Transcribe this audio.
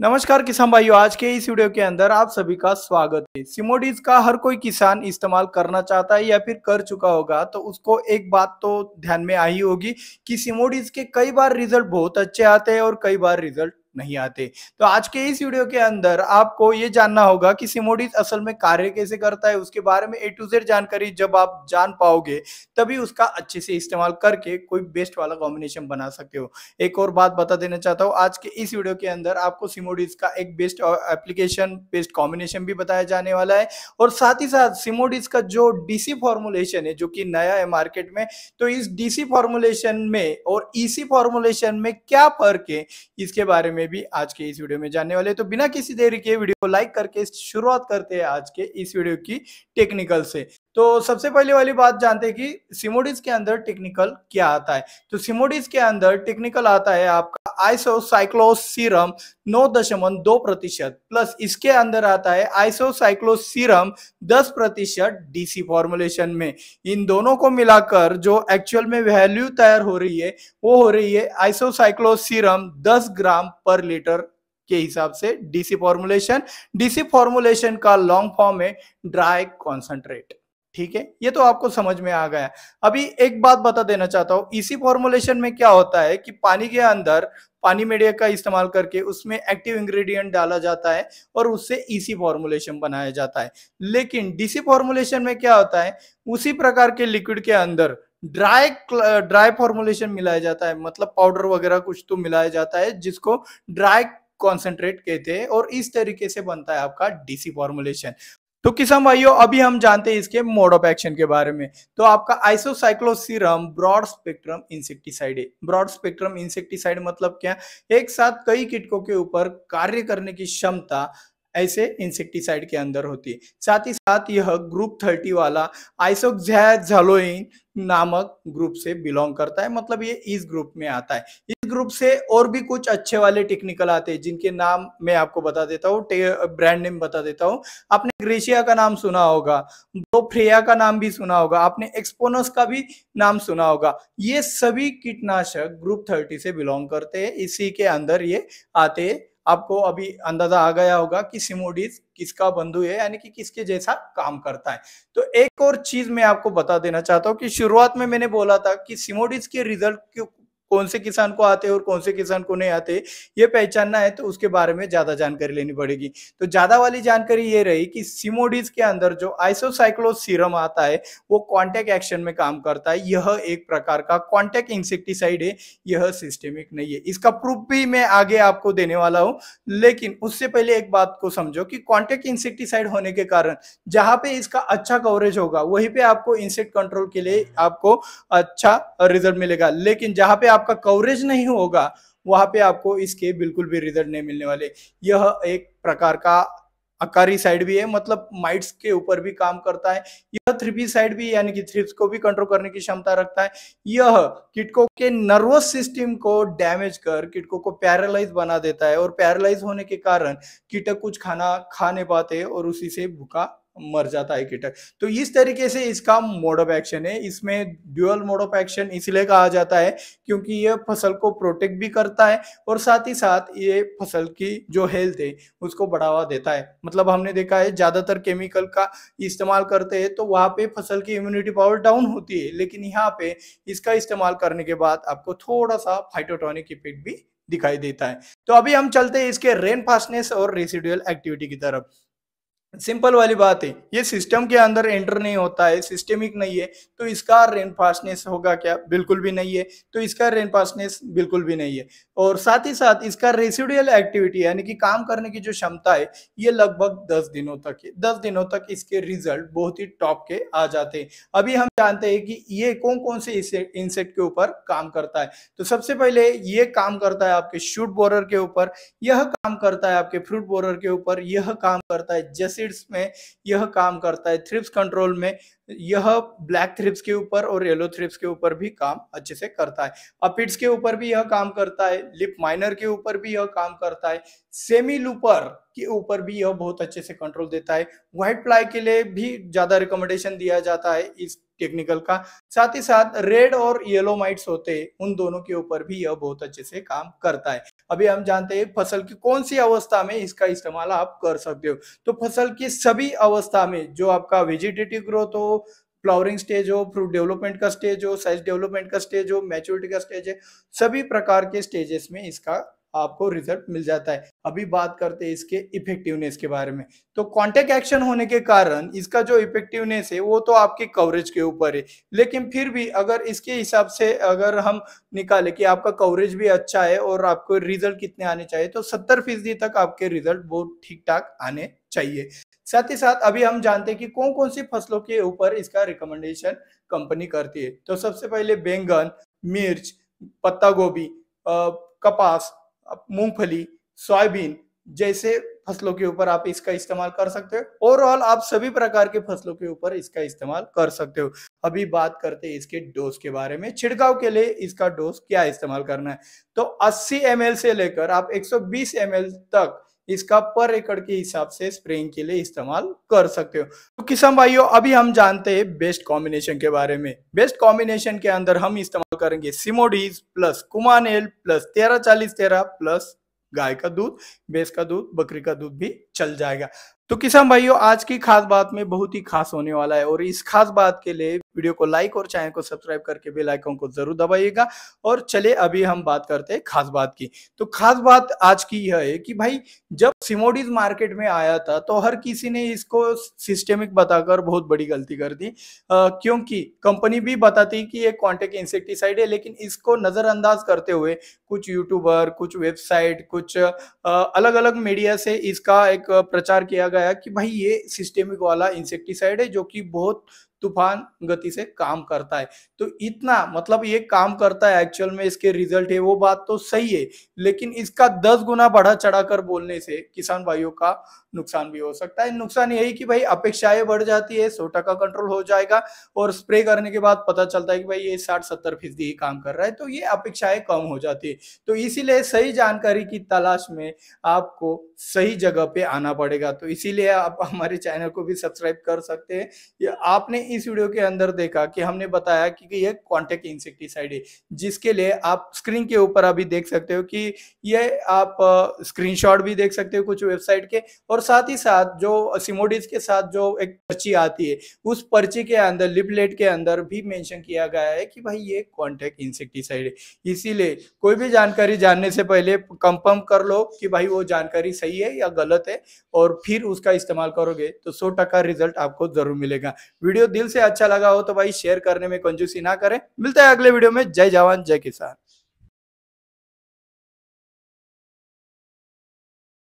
नमस्कार किसान भाइयों, आज के इस वीडियो के अंदर आप सभी का स्वागत है। सिमोडीज का हर कोई किसान इस्तेमाल करना चाहता है या फिर कर चुका होगा, तो उसको एक बात तो ध्यान में आई होगी कि सिमोडीज के कई बार रिजल्ट बहुत अच्छे आते हैं और कई बार रिजल्ट नहीं आते। तो आज के इस वीडियो के अंदर आपको ये जानना होगा कि सिमोडीज असल में कार्य कैसे करता है, उसके बारे में ए टू जेड जानकारी जब आप जान पाओगे तभी उसका अच्छे से इस्तेमाल करके कोई बेस्ट वाला कॉम्बिनेशन बना सकते हो। एक और बात बता देना चाहता हूँ, आज के इस वीडियो के अंदर आपको सिमोडीज का एक बेस्ट एप्लीकेशन बेस्ट कॉम्बिनेशन भी बताया जाने वाला है और साथ ही साथ सिमोडीज का जो डीसी फॉर्मुलेशन है जो कि नया है मार्केट में, तो इस डीसी फॉर्मुलेशन में और ईसी फॉर्मुलेशन में क्या फर्क है इसके बारे में भी आज के इस वीडियो में जानने वाले। तो बिना किसी देरी के वीडियो को लाइक करके शुरुआत करते हैं आज के इस वीडियो की टेक्निकल से। तो सबसे पहले वाली बात जानते हैं कि सिमोडीज के अंदर टेक्निकल क्या आता है। तो सिमोडीज के अंदर टेक्निकल आता है आपका आइसोसाइक्लोसीरम 9.2% प्लस इसके अंदर आता है आइसोसाइक्लोसीरम 10% डीसी फॉर्मुलेशन में। इन दोनों को मिलाकर जो एक्चुअल में वैल्यू तैयार हो रही है वो हो रही है आइसोसाइक्लोसीरम 10 ग्राम पर लीटर के हिसाब से डीसी फॉर्मुलेशन का लॉन्ग फॉर्म है ड्राई कॉन्सेंट्रेट। ठीक है, ये तो आपको समझ में आ गया। अभी एक बात बता देना चाहता हूं, इसी फॉर्मुलेशन में क्या होता है कि पानी के अंदर पानी मीडिया का इस्तेमाल करके उसमें एक्टिव इंग्रेडिएंट डाला जाता है और उससे इसी फॉर्मुलेशन बनाया जाता है। लेकिन डीसी फॉर्मुलेशन में क्या होता है, उसी प्रकार के लिक्विड के अंदर ड्राई फॉर्मुलेशन मिलाया जाता है, मतलब पाउडर वगैरह कुछ तो मिलाया जाता है जिसको ड्राई कॉन्सेंट्रेट कहते हैं और इस तरीके से बनता है आपका डीसी फॉर्मुलेशन। तो किसान भाइयों, अभी हम जानते हैं इसके मोड ऑफ एक्शन के बारे में। तो आपका आइसोसाइक्लोसीरम ब्रॉड स्पेक्ट्रम इंसेक्टिसाइड है। ब्रॉड स्पेक्ट्रम इंसेक्टिसाइड मतलब क्या, एक साथ कई कीटकों के ऊपर कार्य करने की क्षमता ऐसे इंसेक्टिसाइड के अंदर होती है। साथ ही साथ यह ग्रुप 30 वाला आइसोक्साज़ोलिन नामक ग्रुप से बिलोंग करता है, मतलब ये इस ग्रुप में आता है। इस ग्रुप से और भी कुछ अच्छे वाले टेक्निकल आते हैं जिनके नाम मैं आपको बता देता हूँ, ब्रांड नेम बता देता हूँ। आपने ग्रेशिया का नाम सुना होगा, ब्रोफ्रेया का नाम भी सुना होगा, आपने एक्सपोनस का भी नाम सुना होगा। ये सभी कीटनाशक ग्रुप 30 से बिलोंग करते हैं, इसी के अंदर ये आते हैं। आपको अभी अंदाजा आ गया होगा कि सिमोडीज किसका बंधु है, यानी कि किसके जैसा काम करता है। तो एक और चीज मैं आपको बता देना चाहता हूँ कि शुरुआत में मैंने बोला था कि सिमोडीज के रिजल्ट कौन से किसान को आते हैं और कौन से किसान को नहीं आते, ये पहचानना है तो उसके बारे में ज्यादा जानकारी लेनी पड़ेगी। तो ज्यादा वाली जानकारी ये रही कि सिमोडीज के अंदर जो आइसोसाइक्लोसीरम आता है वो कॉन्टैक्ट एक्शन में काम करता है। यह एक प्रकार का कॉन्टैक्ट इंसेक्टिसाइड है, यह सिस्टेमिक नहीं है। इसका प्रूफ भी मैं आगे आपको देने वाला हूं, लेकिन उससे पहले एक बात को समझो कि कॉन्टैक्ट इंसेक्टिसाइड होने के कारण जहां पे इसका अच्छा कवरेज होगा वहीं पे आपको इंसेक्ट कंट्रोल के लिए आपको अच्छा रिजल्ट मिलेगा, लेकिन जहां पे आपका कवरेज नहीं होगा वहां पे आपको इसके बिल्कुल भी रिजल्ट नहीं मिलने वाले। यह एक प्रकार का अकारी साइड भी है, मतलब माइट्स के ऊपर भी काम करता है। यह थ्रिपी साइड भी, यानी कि थ्रिप्स को भी कंट्रोल करने की क्षमता रखता है। यह कीटकों के नर्वस सिस्टम को डैमेज कर कीटकों को पैरालाइज बना देता है और पैरालाइज होने के कारण कीटक कुछ खाना खा नहीं पाते और उसी से भूखा मर जाता है कीटक। तो इस तरीके से इसका मोड ऑफ एक्शन है। इसमें ड्यूअल मोड ऑफ एक्शन इसलिए कहा जाता है क्योंकि यह फसल को प्रोटेक्ट भी करता है और साथ ही साथ ये फसल की जो हेल्थ है उसको बढ़ावा देता है। मतलब हमने देखा है ज्यादातर केमिकल का इस्तेमाल करते हैं तो वहां पे फसल की इम्यूनिटी पावर डाउन होती है, लेकिन यहाँ पे इसका इस्तेमाल करने के बाद आपको थोड़ा सा फाइटोटॉनिक इफेक्ट भी दिखाई देता है। तो अभी हम चलते हैं इसके रेन फास्टनेस और रेसिडुअल एक्टिविटी की तरफ। सिंपल वाली बात है, ये सिस्टम के अंदर एंटर नहीं होता है, सिस्टेमिक नहीं है, तो इसका रेन फास्टनेस होगा क्या, बिल्कुल भी नहीं है। तो इसका रेन फास्टनेस बिल्कुल भी नहीं है और साथ ही साथ इसका रेसिडुअल एक्टिविटी यानी कि काम करने की जो क्षमता है ये लगभग 10 दिनों तक है। 10 दिनों तक इसके रिजल्ट बहुत ही टॉप के आ जाते हैं। अभी हम जानते हैं कि ये कौन कौन से इंसेक्ट के ऊपर काम करता है। तो सबसे पहले ये काम करता है आपके शूट बोरर के ऊपर, यह काम करता है आपके फ्रूट बोरर के ऊपर, यह काम करता है जैसे में, यह काम करता है थ्रिप्स कंट्रोल में, यह ब्लैक थ्रिप्स के ऊपर और येलो थ्रिप्स के ऊपर भी काम अच्छे से करता है। अपिड्स के ऊपर भी यह काम करता है, लिप माइनर के ऊपर भी यह काम करता है, सेमी लूपर के ऊपर भी यह बहुत अच्छे से कंट्रोल देता है। व्हाइट फ्लाई के लिए भी ज्यादा रिकमेंडेशन दिया जाता है इस टेक्निकल का। साथ ही साथ रेड और येलो माइट्स होते हैं, उन दोनों के ऊपर भी यह बहुत अच्छे से काम करता है। अभी हम जानते हैं फसल की कौन सी अवस्था में इसका इस्तेमाल आप कर सकते हो। तो फसल की सभी अवस्था में जो आपका वेजिटेटिव ग्रोथ हो, फ्लावरिंग स्टेज हो, फ्रूट डेवलपमेंट का स्टेज हो, साइज डेवलपमेंट का स्टेज हो, मैच्योरिटी का स्टेज है, सभी प्रकार के स्टेजेस में इसका आपको रिजल्ट मिल जाता है। अभी बात करते हैं इसके इफेक्टिवनेस के बारे में। तो कॉन्टेक्ट एक्शन होने के कारण इसका जो इफेक्टिवनेस है वो तो आपकी कवरेज के ऊपर है, लेकिन फिर भी अगर इसके हिसाब से अगर हम निकाले कि आपका कवरेज भी अच्छा है और आपको रिजल्ट कितने आने चाहिए, तो 70% तक आपके रिजल्ट बहुत ठीक ठाक आने चाहिए। साथ ही साथ अभी हम जानते हैं कि कौन कौन सी फसलों के ऊपर इसका रिकमेंडेशन कंपनी करती है। तो सबसे पहले बैंगन, मिर्च, पत्ता गोभी, कपास, मूंगफली, सोयाबीन जैसे फसलों के ऊपर आप इसका इस्तेमाल कर सकते हो। ओवरऑल आप सभी प्रकार के फसलों के ऊपर इसका इस्तेमाल कर सकते हो। अभी बात करते हैं इसके डोज के बारे में। छिड़काव के लिए इसका डोज क्या इस्तेमाल करना है, तो 80 ml से लेकर आप 120 ml तक इसका पर एकड़ के हिसाब से स्प्रेइंग के लिए इस्तेमाल कर सकते हो। तो किसान भाइयों, अभी हम जानते हैं बेस्ट कॉम्बिनेशन के बारे में। बेस्ट कॉम्बिनेशन के अंदर हम इस्तेमाल करेंगे सिमोडीज प्लस कुमानेल प्लस 13-40-13 प्लस गाय का दूध, भैंस का दूध, बकरी का दूध भी चल जाएगा। तो किसान भाइयों, आज की खास बात में बहुत ही खास होने वाला है और इस खास बात के लिए वीडियो को लाइक और चैनल को सब्सक्राइब करके बेल आइकन को जरूर दबाइएगा। और चलिए अभी हम बात करते हैं खास बात की। तो खास बात आज की यह है कि भाई जब सिमोडीज मार्केट में आया था तो हर किसी ने इसको सिस्टेमिक बताकर बहुत बड़ी गलती कर दी, क्योंकि कंपनी भी बताती कि ये कॉन्टेक्ट इंसेक्टिसाइड है, लेकिन इसको नजरअंदाज करते हुए कुछ यूट्यूबर, कुछ वेबसाइट, कुछ अलग अलग मीडिया से इसका एक प्रचार किया गया कि भाई ये सिस्टेमिक वाला इंसेक्टिसाइड है जो कि बहुत तूफान गति से काम करता है। तो इतना मतलब ये काम करता है, एक्चुअल में इसके रिजल्ट है वो बात तो सही है, लेकिन इसका 10 गुना बढ़ा चढ़ाकर बोलने से किसान भाइयों का नुकसान भी हो सकता है। नुकसान यही कि भाई अपेक्षाएं बढ़ जाती है, 100% कंट्रोल हो जाएगा और स्प्रे करने के बाद पता चलता है कि भाई ये 60-70% ही काम कर रहा है, तो ये अपेक्षाएं कम हो जाती है। तो इसीलिए सही जानकारी की तलाश में आपको सही जगह पे आना पड़ेगा। तो इसीलिए आप हमारे चैनल को भी सब्सक्राइब कर सकते हैं। ये आपने इस वीडियो के अंदर देखा कि हमने बताया कि ये कॉन्टेक्ट इंसेक्टिसाइड है, जिसके लिए आप स्क्रीन के ऊपर अभी देख सकते हो कि ये आप स्क्रीनशॉट भी देख सकते हो कुछ वेबसाइट के, और साथ ही साथ जो सिमोडिस के साथ जो एक पर्ची आती है उस पर्ची के अंदर लिफलेट के अंदर भी मेंशन किया गया है कि भाई ये कॉन्टेक्ट इंसेक्टिसाइड है। इसीलिए कोई भी जानकारी जानने से पहले कंफर्म कर लो कि भाई वो जानकारी सही है या गलत है, और फिर उसका इस्तेमाल करोगे तो 100% रिजल्ट आपको जरूर मिलेगा। वीडियो दिल से अच्छा लगा हो तो भाई शेयर करने में कंजूसी ना करें। मिलता है अगले वीडियो में। जय जवान जय किसान।